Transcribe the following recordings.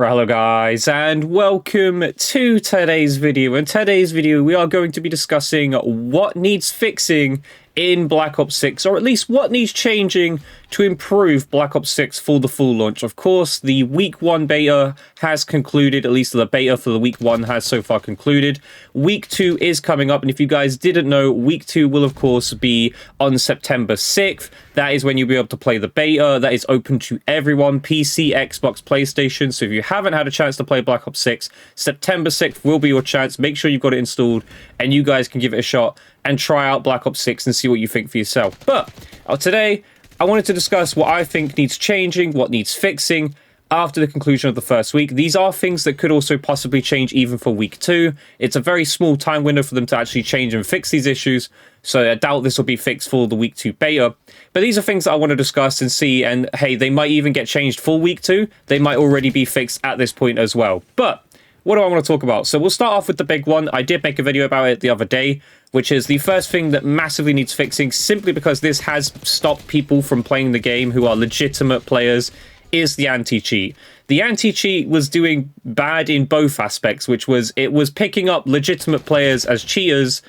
Hello guys, and welcome to today's video. In today's video, we are going to be discussing what needs fixing in Black Ops 6, or at least what needs changing to improve Black Ops 6 for the full launch. Of course, the Week 1 beta has concluded, at least the beta for the Week 1 has so far concluded. Week 2 is coming up, and if you guys didn't know, Week 2 will of course be on September 6th. That is when you'll be able to play the beta. That is open to everyone, PC, Xbox, PlayStation. So if you haven't had a chance to play Black Ops 6, September 6th will be your chance. Make sure you've got it installed, and you guys can give it a shot and try out Black Ops 6 and see what you think for yourself. But today, I wanted to discuss what I think needs changing, what needs fixing after the conclusion of the first week. These are things that could also possibly change even for Week 2. It's a very small time window for them to actually change and fix these issues, so I doubt this will be fixed for the Week 2 beta. But these are things that I want to discuss and see, and hey, they might even get changed for Week 2. They might already be fixed at this point as well. But what do I want to talk about? So we'll start off with the big one. I did make a video about it the other day, which is the first thing that massively needs fixing, simply because this has stopped people from playing the game who are legitimate players, is the anti-cheat. The anti-cheat was doing bad in both aspects, which was it was picking up legitimate players as cheaters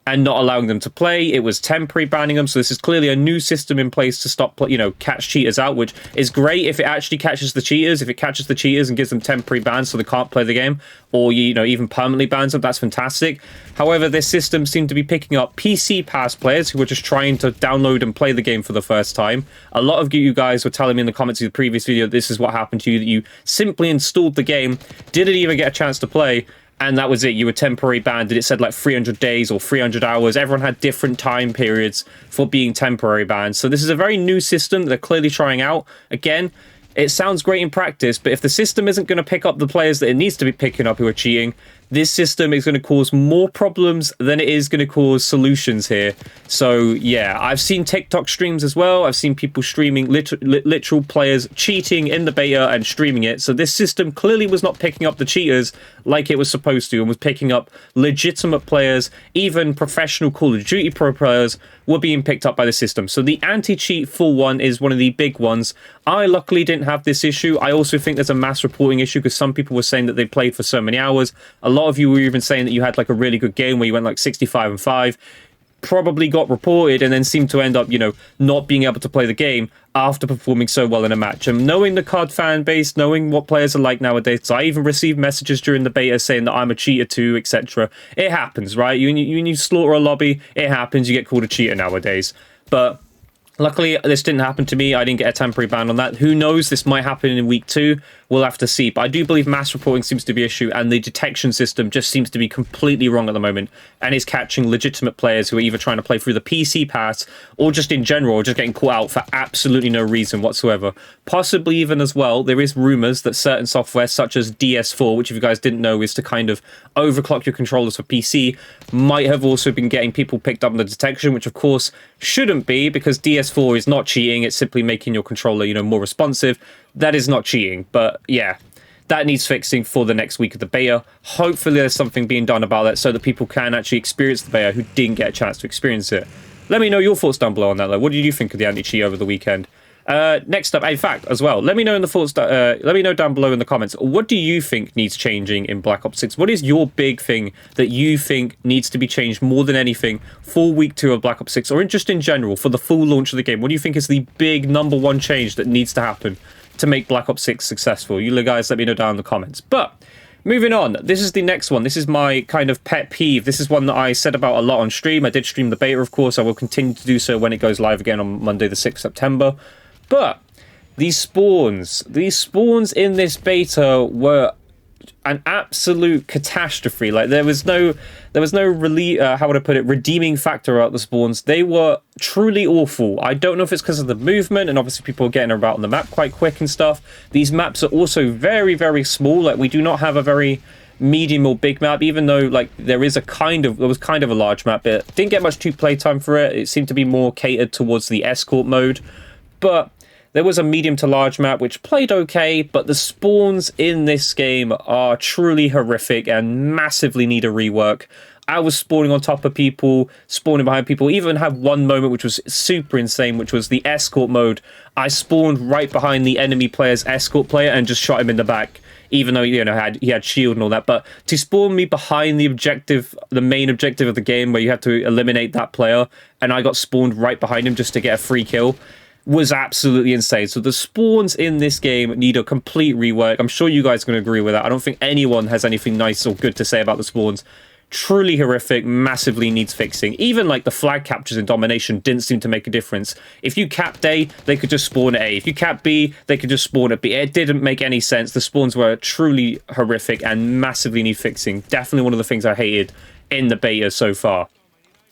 and not allowing them to play. It was temporary banning them. So this is clearly a new system in place to stop, catch cheaters out, which is great if it actually catches the cheaters. If it catches the cheaters and gives them temporary bans so they can't play the game, or, even permanently bans them, that's fantastic. However, this system seemed to be picking up PC pass players who were just trying to download and play the game for the first time. A lot of you guys were telling me in the comments of the previous video, this is what happened to you, that you simply installed the game, didn't even get a chance to play, and that was it. You were temporary banned, and it said like 300 days or 300 hours. Everyone had different time periods for being temporary banned. So this is a very new system that they're clearly trying out. Again, it sounds great in practice, but if the system isn't going to pick up the players that it needs to be picking up who are cheating, this system is going to cause more problems than it is going to cause solutions here. So yeah, I've seen TikTok streams as well. I've seen people streaming literal players cheating in the beta and streaming it. So this system clearly was not picking up the cheaters like it was supposed to, and was picking up legitimate players. Even professional Call of Duty pro players were being picked up by the system. So the anti-cheat full one is one of the big ones. I luckily didn't have this issue. I also think there's a mass reporting issue because some people were saying that they played for so many hours. A lot of you were even saying that you had like a really good game where you went like 65-5, probably got reported and then seemed to end up, not being able to play the game after performing so well in a match. And knowing the COD fan base, knowing what players are like nowadays, I even received messages during the beta saying that I'm a cheater too, etc. It happens, right? When you slaughter a lobby, it happens. You get called a cheater nowadays. But luckily, this didn't happen to me. I didn't get a temporary ban on that. Who knows? This might happen in Week 2. We'll have to see. But I do believe mass reporting seems to be an issue, and the detection system just seems to be completely wrong at the moment, and is catching legitimate players who are either trying to play through the PC pass, or just in general, or just getting caught out for absolutely no reason whatsoever. Possibly even as well, there is rumors that certain software, such as DS4, which if you guys didn't know is to kind of overclock your controllers for PC, might have also been getting people picked up on the detection, which of course shouldn't be, because DS4 is not cheating. It's simply making your controller, more responsive. That is not cheating. But yeah, that needs fixing for the next week of the beta. Hopefully there's something being done about that so that people can actually experience the beta who didn't get a chance to experience it. Let me know your thoughts down below on that, though. What did you think of the anti-cheat over the weekend? Next up, in fact, as well, let me know in the thoughts. Let me know down below in the comments. What do you think needs changing in Black Ops 6? What is your big thing that you think needs to be changed more than anything for Week 2 of Black Ops 6, or just in general for the full launch of the game? What do you think is the big #1 change that needs to happen to make Black Ops 6 successful? You guys let me know down in the comments. But moving on, this is the next one. This is my kind of pet peeve. This is one that I said about a lot on stream. I did stream the beta, of course. I will continue to do so when it goes live again on Monday the 6th September. But these spawns in this beta were an absolute catastrophe. Like there was no really how would I put it, redeeming factor out the spawns. They were truly awful. I don't know if it's because of the movement, and obviously people are getting about on the map quite quick and stuff. These maps are also very, very small. Like we do not have a very medium or big map, even though like there was kind of a large map, but didn't get much playtime for it. It seemed to be more catered towards the escort mode. But there was a medium to large map which played okay, but the spawns in this game are truly horrific and massively need a rework. I was spawning on top of people, spawning behind people. Even had one moment which was super insane, which was the escort mode. I spawned right behind the enemy player's escort player and just shot him in the back, even though, you know, he had shield and all that. But to spawn me behind the objective, the main objective of the game, where you have to eliminate that player, and I got spawned right behind him just to get a free kill, was absolutely insane. So the spawns in this game need a complete rework. I'm sure you guys can agree with that. I don't think anyone has anything nice or good to say about the spawns. Truly horrific, massively needs fixing. Even like the flag captures in Domination didn't seem to make a difference. If you capped A, they could just spawn at A. If you capped B, they could just spawn at B. It didn't make any sense. The spawns were truly horrific and massively need fixing. Definitely one of the things I hated in the beta so far.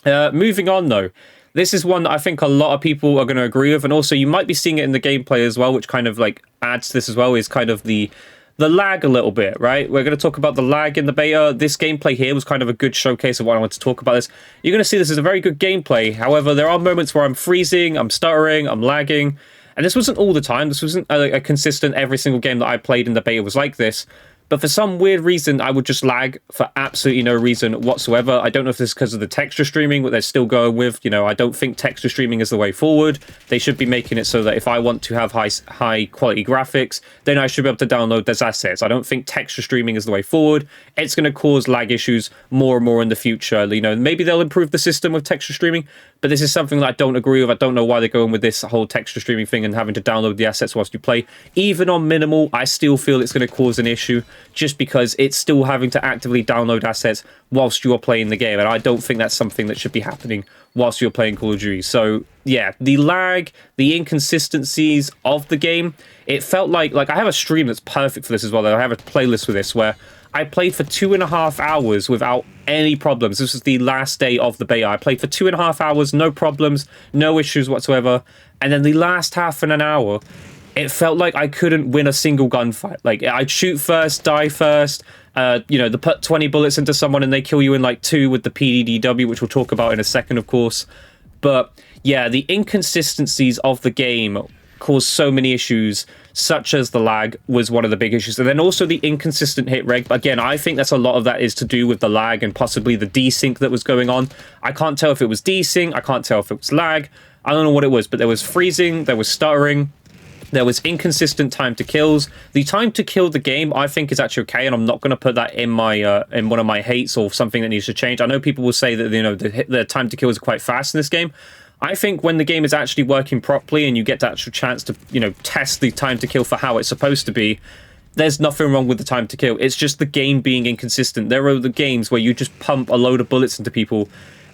Moving on though. This is one that I think a lot of people are going to agree with, and also you might be seeing it in the gameplay as well, which kind of like adds to this as well, is kind of the lag a little bit, right? We're going to talk about the lag in the beta. This gameplay here was kind of a good showcase of what I want to talk about this. You're going to see this is a very good gameplay. However, there are moments where I'm freezing, I'm stuttering, I'm lagging. And this wasn't all the time. This wasn't a consistent, every single game that I played in the beta was like this. But for some weird reason, I would just lag for absolutely no reason whatsoever. I don't know if this is because of the texture streaming, what they're still going with. You know, I don't think texture streaming is the way forward. They should be making it so that if I want to have high quality graphics, then I should be able to download those assets. I don't think texture streaming is the way forward. It's going to cause lag issues more and more in the future. You know, maybe they'll improve the system of texture streaming, but this is something that I don't agree with. I don't know why they're going with this whole texture streaming thing and having to download the assets whilst you play. Even on minimal, I still feel it's going to cause an issue, just because it's still having to actively download assets whilst you're playing the game, and I don't think that's something that should be happening whilst you're playing Call of Duty. So yeah, the lag, the inconsistencies of the game, it felt like I have a stream that's perfect for this as well, though. I have a playlist for this where I played for 2.5 hours without any problems. This was the last day of the beta. I played for 2.5 hours, no problems, no issues whatsoever, and then the last half an hour, it felt like I couldn't win a single gunfight. Like, I'd shoot first, die first, you know, they put 20 bullets into someone and they kill you in like 2 with the PDDW, which we'll talk about in a second, of course. But yeah, the inconsistencies of the game caused so many issues, such as the lag was one of the big issues. And then also the inconsistent hit reg. Again, I think that's a lot of that is to do with the lag and possibly the desync that was going on. I can't tell if it was desync, I can't tell if it was lag. I don't know what it was, but there was freezing, there was stuttering, there was inconsistent time to kills. The time to kill the game, I think, is actually okay, and I'm not going to put that in my in one of my hates or something that needs to change. I know people will say that, you know, the time to kill is quite fast in this game. I think when the game is actually working properly and you get the actual chance to, you know, test the time to kill for how it's supposed to be, there's nothing wrong with the time to kill. It's just the game being inconsistent. There are the games where you just pump a load of bullets into people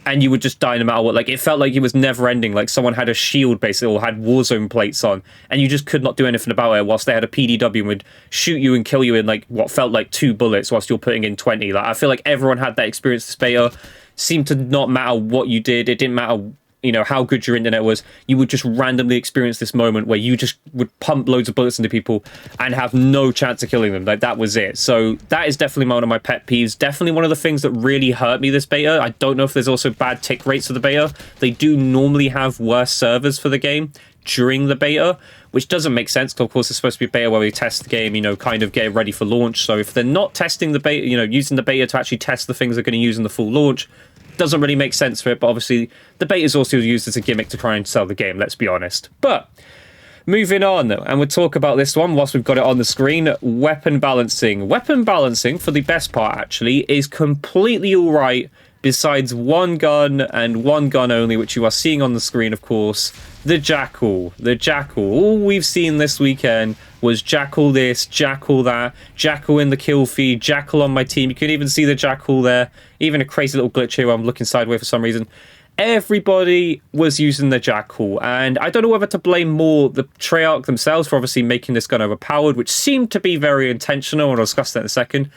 and you would just die no matter what. Like, it felt like it was never ending. Like, someone had a shield, basically, or had Warzone plates on, and you just could not do anything about it, whilst they had a PDW and would shoot you and kill you in, like, what felt like 2 bullets whilst you're putting in 20. Like, I feel like everyone had that experience this beta. Seemed to not matter what you did. It didn't matter, you know, how good your internet was. You would just randomly experience this moment where you just would pump loads of bullets into people and have no chance of killing them. Like, that was it. So that is definitely one of my pet peeves. Definitely one of the things that really hurt me this beta. I don't know if there's also bad tick rates for the beta. They do normally have worse servers for the game during the beta, which doesn't make sense, because of course it's supposed to be a beta where we test the game, you know, kind of get ready for launch. So if they're not testing the beta, you know, using the beta to actually test the things they're going to use in the full launch, doesn't really make sense for it. But obviously the beta is also used as a gimmick to try and sell the game, let's be honest. But moving on, and we'll talk about this one whilst we've got it on the screen. Weapon balancing. Weapon balancing, for the best part actually, is completely all right, besides one gun and one gun only, which you are seeing on the screen, of course. The Jackal. The Jackal. All we've seen this weekend was Jackal this, Jackal that, Jackal in the kill feed, Jackal on my team. You can even see the Jackal there. Even a crazy little glitch here where I'm looking sideways for some reason. Everybody was using the Jackal, and I don't know whether to blame more the Treyarch themselves for obviously making this gun overpowered, which seemed to be very intentional, and I'll discuss that in a second.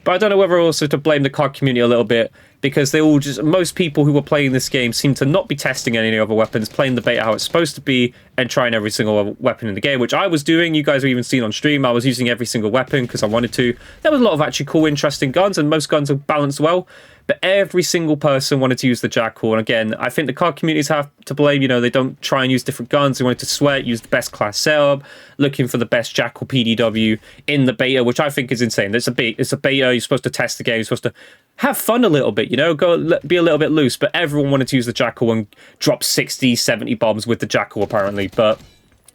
But I don't know whether also to blame the COD community a little bit, because they all just, most people who were playing this game seem to not be testing any other weapons, playing the beta how it's supposed to be, and trying every single weapon in the game, which I was doing. You guys have even seen on stream, I was using every single weapon because I wanted to. There was a lot of actually cool, interesting guns, and most guns are balanced well, but every single person wanted to use the Jackal. And again, I think the COD communities have to blame. You know, they don't try and use different guns. They wanted to sweat, use the best class setup, looking for the best Jackal PDW in the beta, which I think is insane. It's a beta. You're supposed to test the game. You're supposed to have fun a little bit. you know, be a little bit loose. But everyone wanted to use the Jackal and drop 60, 70 bombs with the Jackal, apparently. But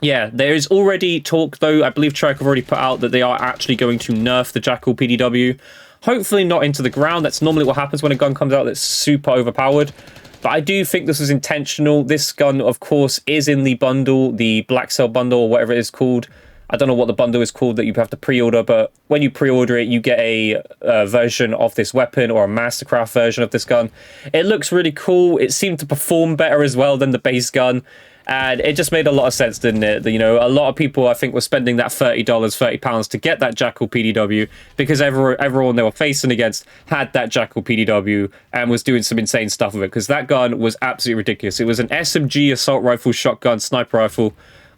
yeah, there is already talk, though. I believe Treyarch have already put out that they are actually going to nerf the Jackal PDW. Hopefully not into the ground. That's normally what happens when a gun comes out that's super overpowered. But I do think this was intentional. This gun, of course, is in the bundle, the Black Cell bundle, or whatever it is called. I don't know what the bundle is called that you have to pre-order, but when you pre-order it, you get a version of this weapon or a Mastercraft version of this gun. It looks really cool. It seemed to perform better as well than the base gun. And it just made a lot of sense, didn't it? You know, a lot of people, I think, were spending that $30, £30 to get that Jackal PDW because everyone they were facing against had that Jackal PDW and was doing some insane stuff with it, because that gun was absolutely ridiculous. It was an SMG, assault rifle, shotgun, sniper rifle,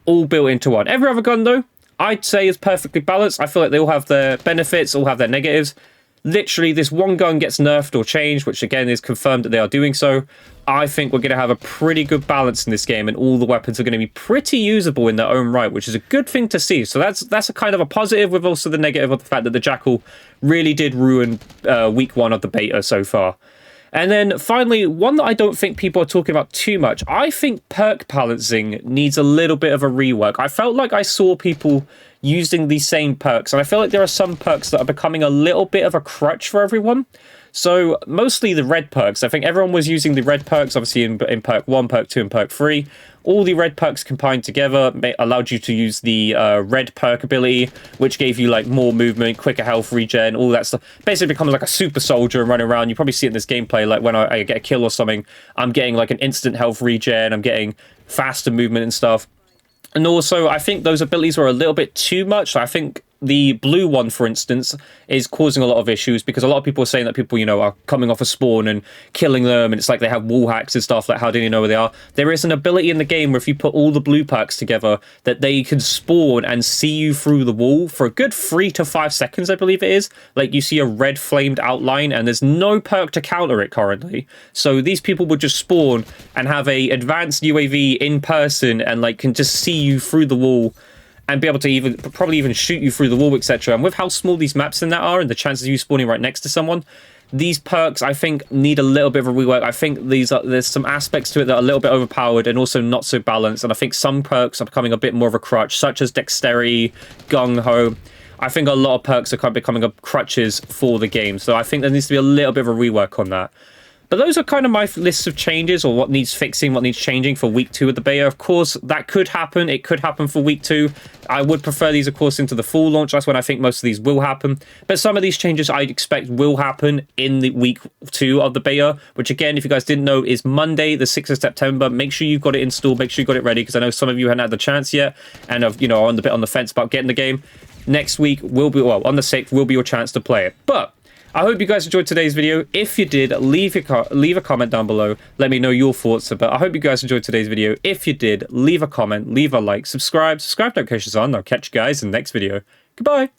all built into one. Every other gun, though, I'd say is perfectly balanced. I feel like they all have their benefits, all have their negatives. Literally, this one gun gets nerfed or changed, which again is confirmed that they are doing so. I think we're going to have a pretty good balance in this game, and all the weapons are going to be pretty usable in their own right, which is a good thing to see. So that's a kind of a positive, with also the negative of the fact that the Jackal really did ruin week 1 of the beta so far. And then finally, one that I don't think people are talking about too much, I think perk balancing needs a little bit of a rework. I felt like I saw people using these same perks, and I feel like there are some perks that are becoming a little bit of a crutch for everyone. So mostly the red perks. I think everyone was using the red perks, obviously in perk 1, perk 2, and perk 3. All the red perks combined together allowed you to use the red perk ability, which gave you like more movement, quicker health regen, all that stuff. Basically becomes like a super soldier and running around. You probably see it in this gameplay, like when I get a kill or something, I'm getting like an instant health regen, I'm getting faster movement and stuff. And also, I think those abilities were a little bit too much. I think the blue one, for instance, is causing a lot of issues because a lot of people are saying that people, you know, are coming off a spawn and killing them, and it's like they have wall hacks and stuff. Like, how do you know where they are? There is an ability in the game where if you put all the blue perks together, that they can spawn and see you through the wall for a good 3 to 5 seconds, I believe it is. Like, you see a red flamed outline, and there's no perk to counter it currently. So these people would just spawn and have a advanced UAV in person and like can just see you through the wall and be able to probably even shoot you through the wall, etc. And with how small these maps in that are, and the chances of you spawning right next to someone, these perks, I think, need a little bit of a rework. I think there's some aspects to it that are a little bit overpowered and also not so balanced. And I think some perks are becoming a bit more of a crutch, such as Dexterity, Gung-Ho. I think a lot of perks are becoming crutches for the game. So I think there needs to be a little bit of a rework on that. But those are kind of my lists of changes, or what needs fixing, what needs changing for week 2 of the beta. Of course, that could happen. It could happen for week 2. I would prefer these, of course, into the full launch. That's when I think most of these will happen. But some of these changes I expect will happen in the week 2 of the beta, which, again, if you guys didn't know, is Monday, the 6th of September. Make sure you've got it installed. Make sure you got it ready, because I know some of you hadn't had the chance yet and are, you know, on the fence about getting the game. Next week will be, well, on the 6th will be your chance to play it. But I hope you guys enjoyed today's video. If you did, leave a comment down below. Let me know your thoughts. But I hope you guys enjoyed today's video. If you did, leave a comment, leave a like, subscribe notifications on. I'll catch you guys in the next video. Goodbye.